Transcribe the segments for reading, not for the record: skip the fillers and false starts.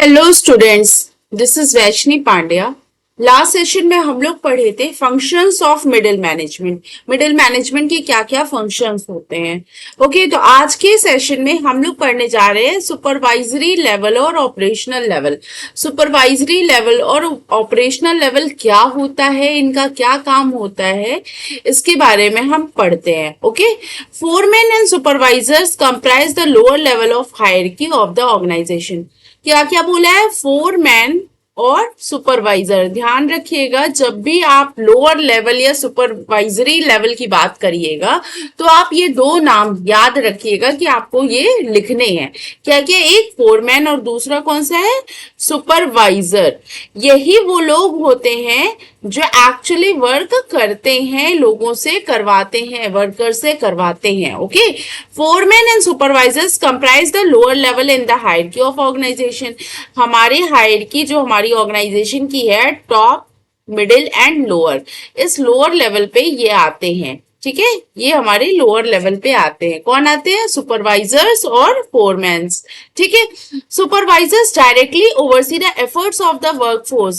Hello students, this is Vaishni Pandya. Last session में हम लोग पढ़े थे functions of middle management. Middle management के क्या क्या फंक्शंस होते हैं। ओके, तो आज के सेशन में हम लोग पढ़ने जा रहे हैं सुपरवाइजरी लेवल और ऑपरेशनल लेवल। सुपरवाइजरी लेवल और ऑपरेशनल लेवल क्या होता है, इनका क्या काम होता है, इसके बारे में हम पढ़ते हैं। Okay, foreman and supervisors comprise the lower level of hierarchy of the organisation. क्या क्या बोला है? फोरमैन और सुपरवाइजर। ध्यान रखिएगा, जब भी आप लोअर लेवल या सुपरवाइजरी लेवल की बात करिएगा तो आप ये दो नाम याद रखिएगा कि आपको ये लिखने हैं। क्या क्या? एक फोरमैन और दूसरा कौन सा है? सुपरवाइजर। यही वो लोग होते हैं जो एक्चुअली वर्क करते हैं, लोगों से करवाते हैं, वर्कर से करवाते हैं। Okay, foreman and supervisors comprise the lower level in the hierarchy of organisation. हमारी हायरार्की जो हमारी ऑर्गेनाइजेशन की है, टॉप, मिडिल एंड लोअर, इस लोअर लेवल पे ये आते हैं। ठीक है, ये हमारे लोअर लेवल पे आते हैं। कौन आते हैं? सुपरवाइजर्स और फोरमैन्स। ठीक है, supervisors directly oversee the efforts of the workforce.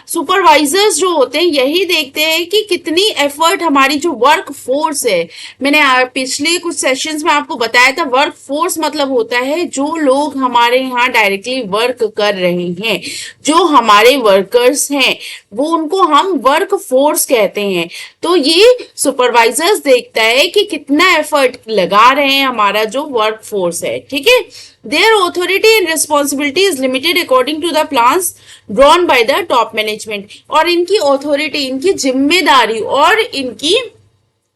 Supervisors जो होते हैं यही देखते हैं कि कितनी एफर्ट हमारी जो वर्क फोर्स है, मैंने पिछले कुछ सेशंस में आपको बताया था, वर्क फोर्स मतलब होता है जो लोग हमारे यहाँ डायरेक्टली वर्क कर रहे हैं, जो हमारे वर्कर्स हैं, वो उनको हम वर्क फोर्स कहते हैं। तो ये सुपरवाइजर्स देखता है कि कितना एफर्ट लगा रहे हैं हमारा जो वर्क फोर्स है। ठीक है, their authority and responsibility is limited according to the plans drawn by the top management। और इनकी ऑथोरिटी, इनकी जिम्मेदारी और इनकी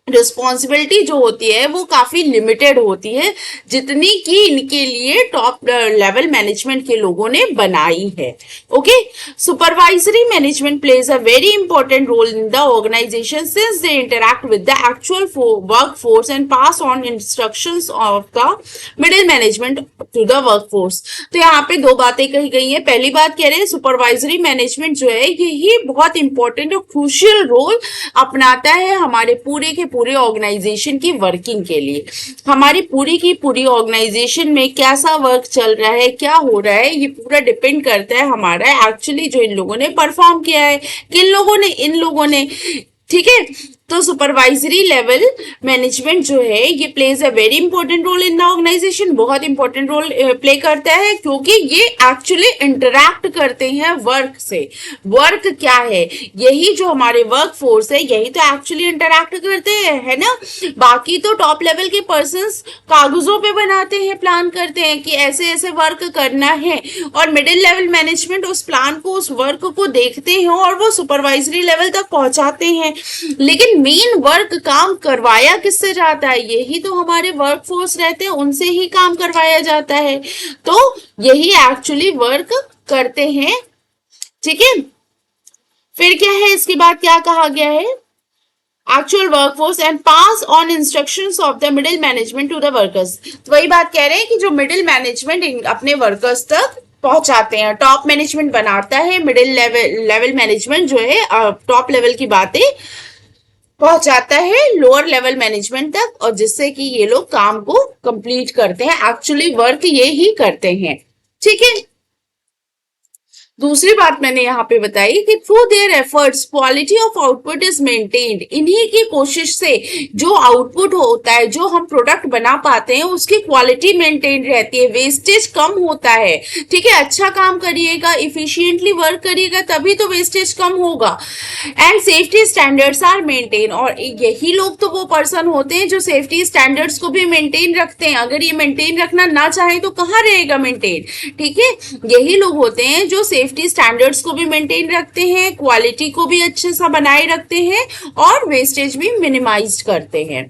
रिस्पॉन्सिबिलिटी जो होती है वो काफी लिमिटेड होती है, जितनी कि इनके लिए टॉप लेवल मैनेजमेंट के लोगों ने बनाई है। Okay, supervisory management plays a very important role in the organisation since they interact with the actual work force and pass on instructions of the middle management to the work force. तो यहाँ पे दो बातें कही गई है। पहली बात कह रहे हैं सुपरवाइजरी मैनेजमेंट जो है यही बहुत इंपॉर्टेंट और क्रूशियल रोल अपनाता है हमारे पूरे के पूरे ऑर्गेनाइजेशन की वर्किंग के लिए। हमारी पूरी की पूरी ऑर्गेनाइजेशन में कैसा वर्क चल रहा है, क्या हो रहा है, ये पूरा डिपेंड करता है हमारा एक्चुअली जो इन लोगों ने परफॉर्म किया है, किन लोगों ने, इन लोगों ने। ठीक है, तो सुपरवाइजरी लेवल मैनेजमेंट जो है ये plays a very important role in the organisation. बहुत इंपॉर्टेंट रोल प्ले करता है क्योंकि ये एक्चुअली इंटरैक्ट करते हैं वर्क से। वर्क क्या है? यही जो हमारे वर्क फोर्स है यही तो एक्चुअली इंटरैक्ट करते हैं, है ना। बाकी तो टॉप लेवल के पर्संस कागजों पे बनाते हैं, प्लान करते हैं कि ऐसे ऐसे वर्क करना है, और मिडिल लेवल मैनेजमेंट उस प्लान को, उस वर्क को देखते हैं और वो सुपरवाइजरी लेवल तक पहुंचाते हैं। लेकिन मेन वर्क काम करवाया किससे जाता है? यही तो हमारे वर्क फोर्स रहते हैं, उनसे ही काम करवाया जाता है। तो यही एक्चुअली वर्क करते हैं। ठीक है, फिर क्या है, इसके बाद क्या कहा गया है? Actual workforce and pass on instructions of the middle management to the workers. तो वही बात कह रहे हैं कि जो मिडिल मैनेजमेंट अपने वर्कर्स तक पहुंचाते हैं। टॉप मैनेजमेंट बनाता है, मिडिल लेवल मैनेजमेंट जो है टॉप लेवल की बातें पहुंचाता है लोअर लेवल मैनेजमेंट तक, और जिससे कि ये लोग काम को कंप्लीट करते हैं, एक्चुअली वर्क ये ही करते हैं। ठीक है, दूसरी बात मैंने यहाँ पे बताई कि through their efforts quality of output is maintained. इन्हीं की कोशिश से जो आउटपुट होता है, जो हम प्रोडक्ट बना पाते हैं, उसकी क्वालिटी मेंटेन रहती है, वेस्टेज कम होता है। ठीक है, अच्छा काम करिएगा, इफिशिएंटली वर्क करिएगा, तभी तो वेस्टेज कम होगा। And safety standards are maintain. और यही लोग तो वो पर्सन होते हैं जो सेफ्टी स्टैंडर्ड्स को भी मेंटेन रखते हैं। अगर ये मेंटेन रखना ना चाहे तो कहाँ रहेगा मेंटेन? ठीक है, यही लोग होते हैं जो सेफ्टी स्टैंडर्ड्स को भी मेंटेन रखते हैं, क्वालिटी को भी अच्छे सा बनाए रखते हैं और वेस्टेज भी मिनिमाइज करते हैं।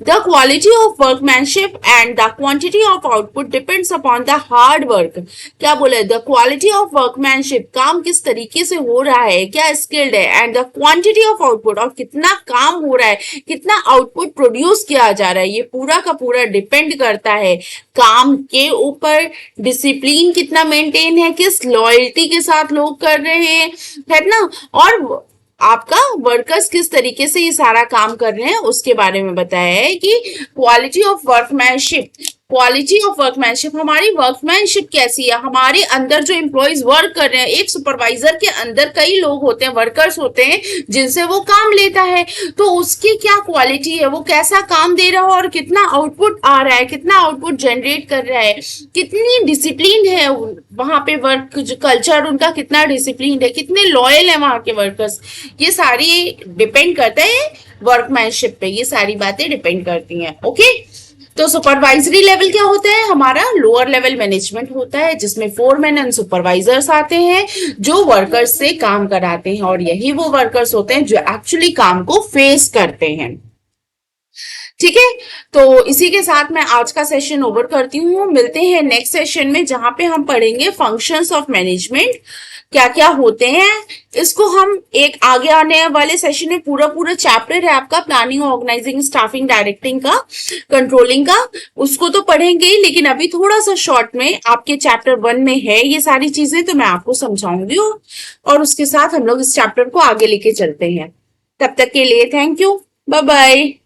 The quality of workmanship and the quantity of output depends upon the hard work. क्या बोला? द क्वालिटी ऑफ वर्कमैनशिप, काम किस तरीके से हो रहा है, क्या स्किल्ड है, and the quantity of output, और कितना काम हो रहा है, कितना आउटपुट प्रोड्यूस किया जा रहा है, ये पूरा का पूरा डिपेंड करता है काम के ऊपर। डिसिप्लिन कितना मेंटेन है, किस लॉयल्टी के साथ लोग कर रहे हैं, है ना, और आपका वर्कर्स किस तरीके से ये सारा काम कर रहे हैं उसके बारे में बताया है कि quality of workmanship quality of workmanship, हमारी वर्कमैनशिप कैसी है, हमारे अंदर जो एम्प्लॉयज वर्क कर रहे हैं, एक सुपरवाइजर के अंदर कई लोग होते हैं, वर्कर्स होते हैं जिनसे वो काम लेता है, तो उसकी क्या क्वालिटी है, वो कैसा काम दे रहा है और कितना आउटपुट आ रहा है, कितना आउटपुट जनरेट कर रहा है, कितनी डिसिप्लिन है वहां पे, वर्क जो कल्चर उनका कितना डिसिप्लिन है, कितने लॉयल है वहां के वर्कर्स, ये सारी डिपेंड करता है वर्कमैनशिप पे, ये सारी बातें डिपेंड करती हैं। ओके, तो सुपरवाइजरी लेवल क्या होता है, हमारा लोअर लेवल मैनेजमेंट होता है जिसमें फोरमैन एंड सुपरवाइजर्स आते हैं जो वर्कर्स से काम कराते हैं, और यही वो वर्कर्स होते हैं जो एक्चुअली काम को फेस करते हैं। ठीक है, तो इसी के साथ मैं आज का सेशन ओवर करती हूँ। मिलते हैं नेक्स्ट सेशन में जहां पे हम पढ़ेंगे फंक्शंस ऑफ मैनेजमेंट क्या क्या होते हैं। इसको हम एक आगे आने वाले सेशन में पूरा पूरा चैप्टर है आपका प्लानिंग, ऑर्गेनाइजिंग, स्टाफिंग, डायरेक्टिंग का, कंट्रोलिंग का, उसको तो पढ़ेंगे ही, लेकिन अभी थोड़ा सा शॉर्ट में आपके चैप्टर 1 में है ये सारी चीजें, तो मैं आपको समझाऊंगी और उसके साथ हम लोग इस चैप्टर को आगे लेके चलते हैं। तब तक के लिए थैंक यू, बाय बाय।